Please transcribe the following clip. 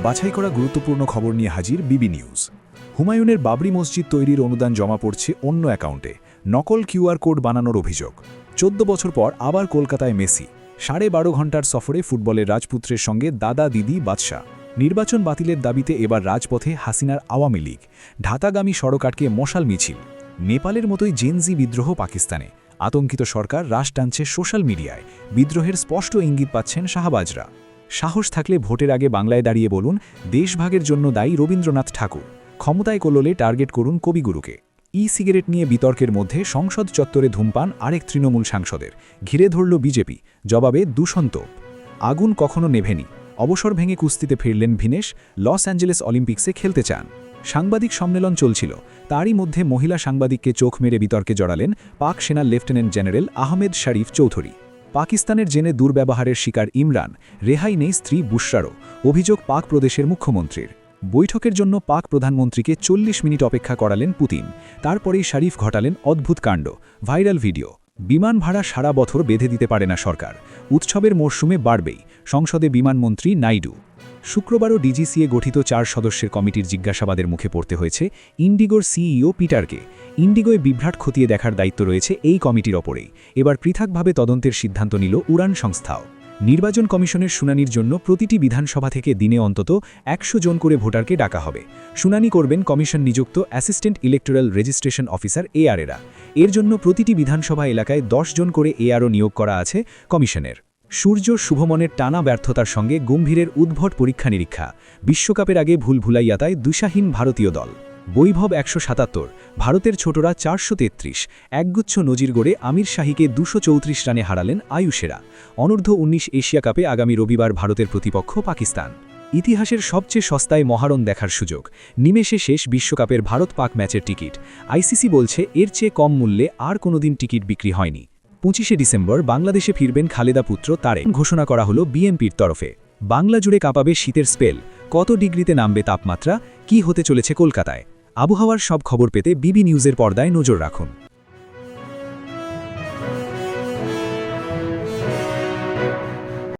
বাছাই করা গুরুত্বপূর্ণ খবর নিয়ে হাজির বিবি নিউজ। হুমায়ুনের বাবরি মসজিদ তৈরির অনুদান জমা পড়ছে অন্য অ্যাকাউন্টে, নকল কিউআর কোড বানানোর অভিযোগ। ১৪ বছর পর আবার কলকাতায় মেসি, 12.5 ঘণ্টার সফরে ফুটবলের রাজপুত্রের সঙ্গে দাদা দিদি বাদশা। নির্বাচন বাতিলের দাবিতে এবার রাজপথে হাসিনার আওয়ামী লীগ, ঢাকাগামী সড়ক আটকে মশাল মিছিল। নেপালের মতোই জেনজি বিদ্রোহ পাকিস্তানে, আতঙ্কিত সরকার রাশ টানছে সোশ্যাল মিডিয়ায়, বিদ্রোহের স্পষ্ট ইঙ্গিত পাচ্ছেন শাহবাজরা। সাহস থাকলে ভোটের আগে বাংলায় দাঁড়িয়ে বলুন, দেশভাগের জন্য দায়ী রবীন্দ্রনাথ ঠাকুর। ক্ষমতায় কললে টার্গেট করুন কবিগুরুকে। সিগারেট নিয়ে বিতর্কের মধ্যে সংসদ চত্বরে ধূমপান আরেক তৃণমূল সাংসদের, ঘিরে ধরল বিজেপি, জবাবে দূষণ। আগুন কখনো নেভেনি, অবসর ভেঙে কুস্তিতে ফিরলেন ভিনেশ, লস অ্যাঞ্জেলেস অলিম্পিক্সে খেলতে চান। সাংবাদিক সম্মেলন চলছিল, তারই মধ্যে মহিলা সাংবাদিককে চোখ মেরে বিতর্কে জড়ালেন পাক সেনার লেফটেন্যান্ট জেনারেল আহমেদ শরীফ চৌধুরী। পাকিস্তানের জেনে দুর্ব্যবহারের শিকার ইমরান, রেহাই নেই স্ত্রী বুশরারও, অভিযোগ পাক প্রদেশের মুখ্যমন্ত্রীর। বৈঠকের জন্য পাক প্রধানমন্ত্রীকে ৪০ মিনিট অপেক্ষা করালেন পুতিন, তারপরেই শরীফ ঘটালেন অদ্ভুত কাণ্ড, ভাইরাল ভিডিও। বিমান ভাড়া সারা বছর বেঁধে দিতে পারে না সরকার, উৎসবের মরশুমে বাড়বেই, সংসদে বিমানমন্ত্রী নাইডু। শুক্রবারও ডিজিসিএ গঠিত 4 সদস্যের কমিটির জিজ্ঞাসাবাদের মুখে পড়তে হয়েছে ইন্ডিগোর সিইও পিটারকে। ইন্ডিগোয় বিভ্রাট খতিয়ে দেখার দায়িত্ব রয়েছে এই কমিটির ওপরেই। এবার পৃথকভাবে তদন্তের সিদ্ধান্ত নিল উড়ান সংস্থাও। নির্বাচন কমিশনের শুনানির জন্য প্রতিটি বিধানসভা থেকে দিনে অন্তত ১০০ জন করে ভোটারকে ডাকা হবে। শুনানি করবেন কমিশন নিযুক্ত অ্যাসিস্ট্যান্ট ইলেকটোরাল রেজিস্ট্রেশন অফিসার এআরএরা। এর জন্য প্রতিটি বিধানসভা এলাকায় ১০ জন করে এআরও নিয়োগ করা আছে কমিশনের। সূর্য শুভমনের টানা ব্যর্থতার সঙ্গে গম্ভীরের উদ্ভট পরীক্ষা নিরীক্ষা। বিশ্বকাপের আগে ভুলভুলাইয়াতায় দিশাহীন ভারতীয় দল। বৈভব ১৭৭, ভারতের ছোটরা ৪৩৩, একগুচ্ছ নজির গড়ে আমির শাহীকে ২৩৪ রানে হারালেন আয়ুষেরা। অনূর্ধ্ব-১৯ এশিয়া কাপে আগামী রবিবার ভারতের প্রতিপক্ষ পাকিস্তান। ইতিহাসের সবচেয়ে সস্তায় মহারণ দেখার সুযোগ, নিমেষে শেষ বিশ্বকাপের ভারত-পাক ম্যাচের টিকিট। আইসিসি বলছে এর চেয়ে কম মূল্যে আর কোনোদিন টিকিট বিক্রি হয়নি। ২৫শে ডিসেম্বর বাংলাদেশে ফিরবেন খালেদা পুত্র তারেক, ঘোষণা করা হলো বিএনপির তরফে। বাংলা জুড়ে কাঁপাবে শীতের স্পেল, কত ডিগ্রিতে নামবে তাপমাত্রা, কি হতে চলেছে কলকাতায়। আবহাওয়ার সব খবর পেতে বিবি নিউজের পর্দায় নজর রাখুন।